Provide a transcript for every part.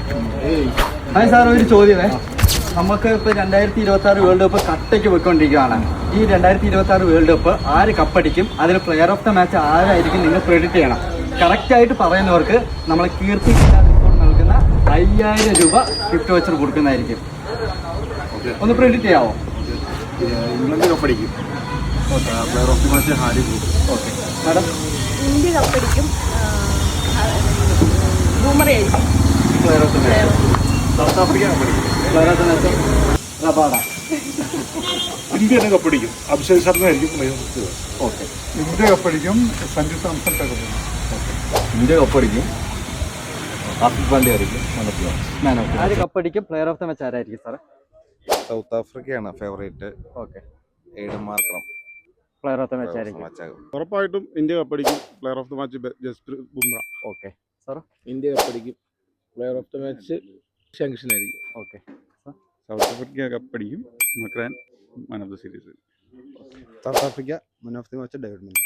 Hi sir, ഒരു ചോദ്യമേ. നമുക്ക് ഇപ്പോൾ 2026 വേൾഡ് കപ്പ് കട്ടയ്ക്ക് പോയിക്കൊണ്ടിരിക്കുകയാണ്. ഈ 2026 വേൾഡ് കപ്പ് ആര് കപ്പടിക്കും, അതിൽ പ്ലെയർ ഓഫ് ദ മാച്ച് ആരായിരിക്കും നിങ്ങൾ പ്രെഡിക്റ്റ് ചെയ്യണം. കറക്റ്റായിട്ട് പറയുന്നവർക്ക് നമ്മൾ കീർത്തി നൽകുന്ന 5000 രൂപ ഗിഫ്റ്റ് വൗച്ചർ കൊടുക്കുന്നതായിരിക്കും. ഒന്ന് പ്രെഡിക്റ്റ് ചെയ്യാമോ? ഇംഗ്ലണ്ട് കപ്പടിക്കും. Player of the match Harry Brook. Okay madam. India കപ്പടിക്കും. ബൂമറയായിരിക്കും player of the match. South Africa കപ്പടിക്കും. Player of the match Rabada. India തന്നെ കപ്പടിക്കും. അഭിഷേക് ശർമ്മ ആയിരിക്കും player of the match. Okay. India കപ്പടിക്കും. സഞ്ജു സാംസൺ കപ്പടിക്കും. ഇന്ത്യ കപ്പടിക്കും. ഹാർദിക് പാണ്ഡ്യ ആയിരിക്കും മാൻ ഓഫ് ദി മാച്ച്. ആര് കപ്പടിക്കും, പ്ലെയർ ഓഫ് ദ മാച്ച് ആരായിരിക്കും സാറേ? സൗത്ത് ആഫ്രിക്കയാണ് favourite. Okay. Aiden Markram player of the match ആയിരിക്കും. ഉറപ്പായിട്ടും ഇന്ത്യ കപ്പടിക്കും. Player of the match Jasprit Bumrah. Okay sir. India കപ്പടിക്കും. പ്ലെയർ ഓഫ് ദ മാച്ച് ശങ്ഷൻ ആയിരിക്കും. ഓക്കെ. സൗത്ത് ആഫ്രിക്ക കപ്പടിക്കും. Markram man of the series. South Africa man of the match David Miller.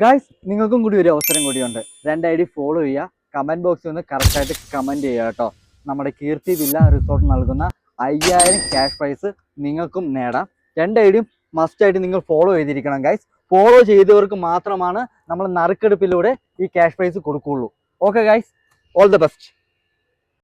Guys, നിങ്ങൾക്കും കൂടി ഒരു അവസരം കൂടിയുണ്ട്. 2 ID ഫോളോ ചെയ്യുക, കമൻറ്റ് ബോക്സിൽ നിന്ന് കറക്റ്റായിട്ട് കമൻറ്റ് ചെയ്യുക കേട്ടോ. നമ്മുടെ കീർത്തി വില്ല റിസോർട്ട് നൽകുന്ന 5000 ക്യാഷ് പ്രൈസ് നിങ്ങൾക്കും നേടാം. 2 ID മസ്റ്റായിട്ട് നിങ്ങൾ ഫോളോ ചെയ്തിരിക്കണം ഗൈസ്. ഫോളോ ചെയ്തവർക്ക് മാത്രമാണ് നമ്മൾ നറുക്കെടുപ്പിലൂടെ ഈ ക്യാഷ് പ്രൈസ് കൊടുക്കുകയുള്ളൂ. Okay guys, all the best.